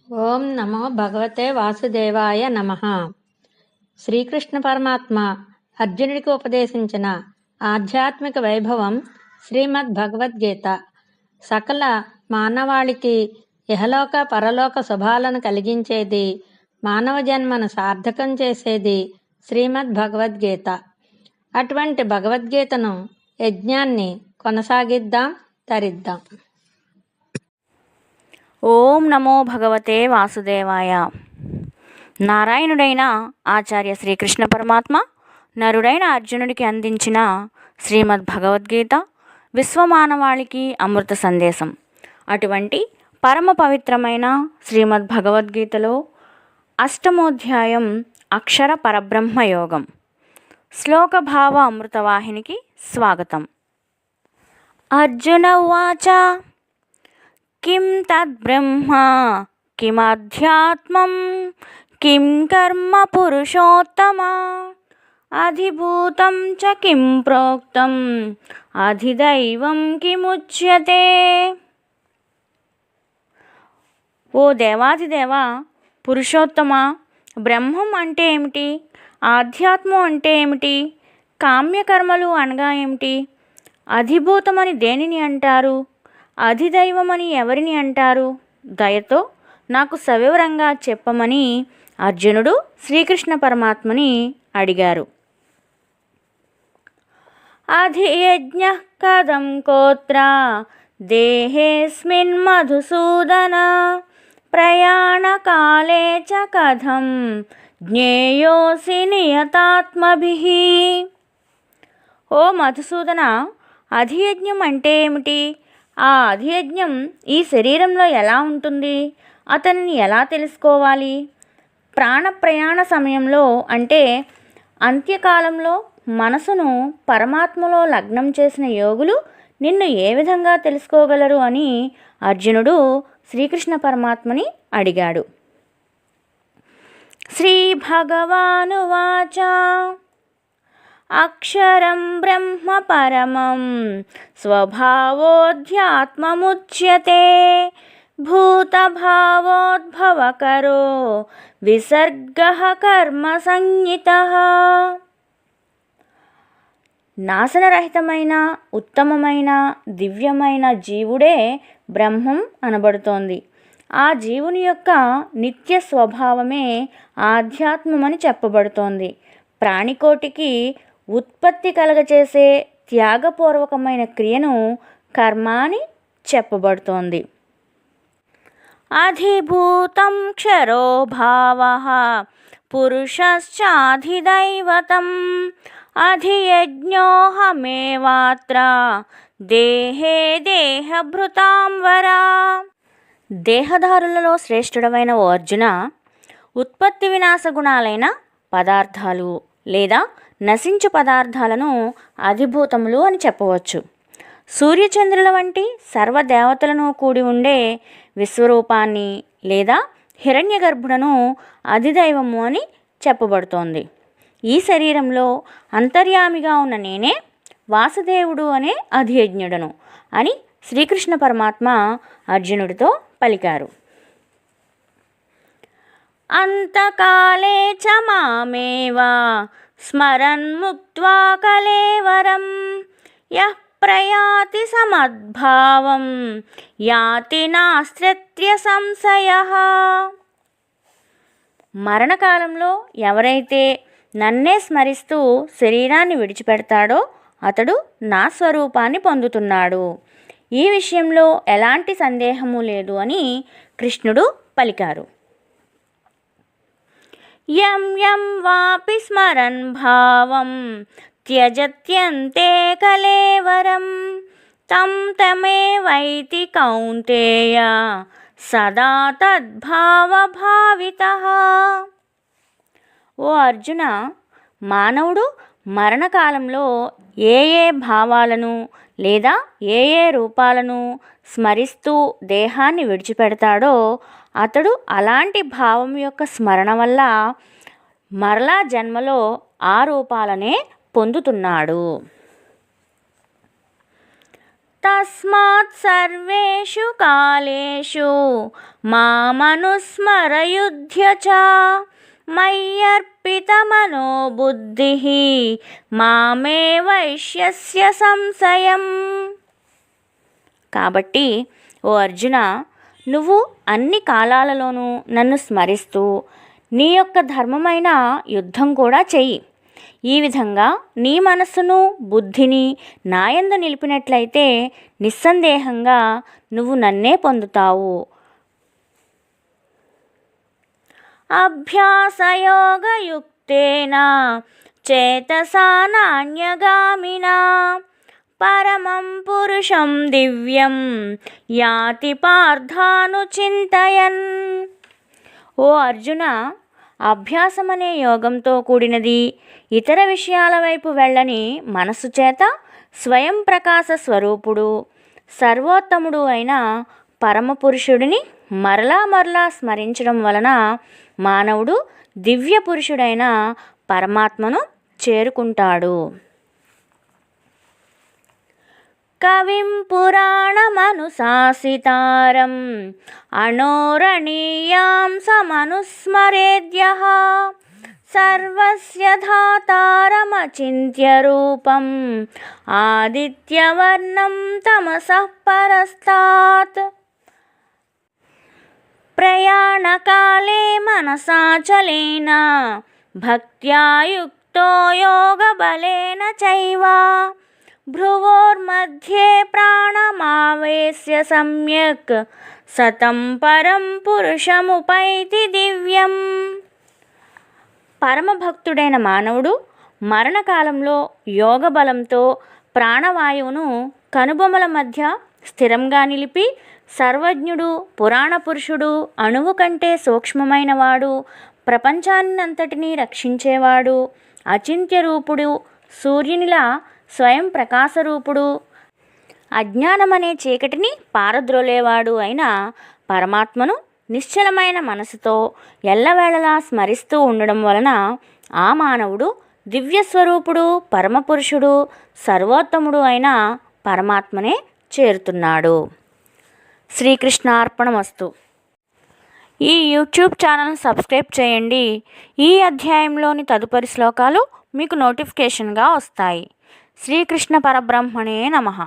ఓం నమో భగవతే వాసుదేవాయ నమః. శ్రీకృష్ణ పరమాత్మ అర్జునుడికి ఉపదేశించిన ఆధ్యాత్మిక వైభవం శ్రీమద్ భగవద్గీత. సకల మానవాళికి ఇహలోక పరలోక శుభాలను కలిగించేది, మానవ జన్మను సార్థకం చేసేది శ్రీమద్ భగవద్గీత. అటువంటి భగవద్గీతను యజ్ఞాన్ని కొనసాగిద్దాం, తరిద్దాం. ఓం నమో భగవతే వాసుదేవాయ. నారాయణుడైన ఆచార్య శ్రీకృష్ణ పరమాత్మ నరుడైన అర్జునుడికి అందించిన శ్రీమద్ భగవద్గీత విశ్వమానవాళికి అమృత సందేశం. అటువంటి పరమ పవిత్రమైన శ్రీమద్ భగవద్గీతలో అష్టమోధ్యాయం అక్షర పరబ్రహ్మ యోగం. శ్లోకభావ అమృతవాహినికి స్వాగతం. అర్జున ఉవాచ కిం తద్బ్రహ్మ కిమధ్యాత్మం కిం కర్మ పురుషోత్తమ అధిభూతం చ కిం ప్రోక్తం అధిదైవం కిముచ్యతే. ఓ దేవాధిదేవ, పురుషోత్తమ, బ్రహ్మం అంటే ఏమిటి? ఆధ్యాత్మం అంటే ఏమిటి? కామ్యకర్మలు అనగా ఏమిటి? అధిభూతమని దేనిని అంటారు? అధిదైవమని ఎవరిని అంటారు? దయతో నాకు సవివరంగా చెప్పమని అర్జునుడు శ్రీకృష్ణ పరమాత్మని అడిగారు. అధియజ్ఞః కథం కోత్ర దేహేస్మిన్ మధుసూదన ప్రయాణకాలే చ కథం జ్ఞేయోసి నియతాత్మభిః. ఓ మధుసూదన, అధియజ్ఞం అంటే ఏమిటి? ఆ అధియజ్ఞం ఈ శరీరంలో ఎలా ఉంటుంది? అతన్ని ఎలా తెలుసుకోవాలి? ప్రాణప్రయాణ సమయంలో అంటే అంత్యకాలంలో మనసును పరమాత్మలో లగ్నం చేసిన యోగులు నిన్ను ఏ విధంగా తెలుసుకోగలరు అని అర్జునుడు శ్రీకృష్ణ పరమాత్మని అడిగాడు. శ్రీ భగవానువాచ అక్షరం బ్రహ్మ పరమం స్వభావోధ్యాత్మముచ్యతే భూతభావోద్భవకరో విసర్గః కర్మ సంజ్ఞితః. నాశనరహితమైన ఉత్తమమైన దివ్యమైన జీవుడే బ్రహ్మం అనబడుతోంది. ఆ జీవుని యొక్క నిత్య స్వభావమే ఆధ్యాత్మమని చెప్పబడుతోంది. ప్రాణికోటికి ఉత్పత్తి కలగచేసే త్యాగపూర్వకమైన క్రియను కర్మ అని చెప్పబడుతోంది. అధిభూతం క్షరో భావః పురుషశ్చాధిదైవతం అధియజ్ఞోహమేవాత్ర దేహే దేహభృతాం వరా. దేహధారులలో శ్రేష్ఠుడమైన ఓ అర్జున, ఉత్పత్తి వినాశ గుణాలైన పదార్థాలు లేదా నశించు పదార్థాలను అధిభూతములు అని చెప్పవచ్చు. సూర్యచంద్రుల వంటి సర్వదేవతలను కూడి ఉండే విశ్వరూపాన్ని లేదా హిరణ్యగర్భుడను అధిదైవము అని చెప్పబడుతోంది. ఈ శరీరంలో అంతర్యామిగా ఉన్న నేనే వాసుదేవుడు అనే అధియజ్ఞుడను అని శ్రీకృష్ణ పరమాత్మ అర్జునుడితో పలికారు. అంతకాలే చ మామేవ స్మరన్ ముక్త్వా కలేవరం యః ప్రయాతి సమద్భావం యాతి నాస్త్యత్ర సంశయః. మరణకాలంలో ఎవరైతే నన్నే స్మరిస్తూ శరీరాన్ని విడిచిపెడతాడో అతడు నా స్వరూపాన్ని పొందుతున్నాడు. ఈ విషయంలో ఎలాంటి సందేహము లేదు అని కృష్ణుడు పలికారు. యం యం వాపి స్మరన్ భావం త్యజత్యంతే కలేవరం తం తమేవైతి కౌంతేయ సదా తద్భావభావితః. ఓ అర్జున, మానవుడు మరణకాలంలో ఏ ఏ భావాలను లేదా ఏ ఏ రూపాలను స్మరిస్తూ దేహాన్ని విడిచిపెడతాడో అతడు అలాంటి భావం యొక్క స్మరణ వల్ల మరలా జన్మలో ఆ రూపాలనే పొందుతున్నాడు. తస్మాత్ సర్వేషు కాలేషు మామనుస్మరయుధ్య చ మయ్యర్పితమనో బుద్ధిః మామే వైష్యస్య సంశయం. కాబట్టి ఓ అర్జున, నువ్వు అన్ని కాలాలలోనూ నన్ను స్మరిస్తూ నీ యొక్క ధర్మమైన యుద్ధం కూడా చెయ్యి. ఈ విధంగా నీ మనస్సును బుద్ధిని నాయందు నిలిపినట్లయితే నిస్సందేహంగా నువ్వు నన్నే పొందుతావు. అభ్యాసయోగయుక్తేన చేతసా నాన్యగామినా పరమం పురుషం దివ్యం యాతి పార్థానుచింతయన్. ఓ అర్జున, అభ్యాసమనే యోగంతో కూడినది ఇతర విషయాల వైపు వెళ్ళని మనస్సు చేత స్వయం ప్రకాశ స్వరూపుడు సర్వోత్తముడు అయిన పరమపురుషుడిని మరలా మరలా స్మరించడం వలన మానవుడు దివ్య పురుషుడైన పరమాత్మను చేరుకుంటాడు. కవిం పురాణమనుశాసితారం అనోరణీయాం సమనుస్మరేద్యః సర్వస్య ధాతారమచింత్య రూపం ఆదిత్యవర్ణం తమసః పరస్తాత్. ప్రయాణకాలే మనసాచలేన భక్త్యా యుక్తో యోగబలేన చైవ భ్రువోర్मध्ये ప్రాణమావేశ్య సమ్యక్ సతం పరం పురుషముపైతి దివ్యం. పరమభక్తుడైన మానవుడు మరణకాలంలో యోగ బలంతో ప్రాణవాయువును కనుబొమల మధ్య స్థిరంగా నిలిపి సర్వజ్ఞుడు, పురాణ పురుషుడు, అణువు కంటే సూక్ష్మమైనవాడు, ప్రపంచాన్నంతటినీ రక్షించేవాడు, అచింత్య రూపుడు, సూర్యునిలా స్వయం ప్రకాశరూపుడు, అజ్ఞానమనే చీకటిని పారద్రోలేవాడు అయిన పరమాత్మను నిశ్చలమైన మనసుతో ఎల్లవేళలా స్మరిస్తూ ఉండడం వలన ఆ మానవుడు దివ్యస్వరూపుడు, పరమపురుషుడు, సర్వోత్తముడు అయిన పరమాత్మనే చేరుతున్నాడు. శ్రీకృష్ణార్పణమస్తు. ఈ యూట్యూబ్ ఛానల్ని సబ్స్క్రైబ్ చేయండి. ఈ అధ్యాయంలోని తదుపరి శ్లోకాలు మీకు నోటిఫికేషన్గా వస్తాయి. శ్రీకృష్ణ పరబ్రహ్మణే నమః.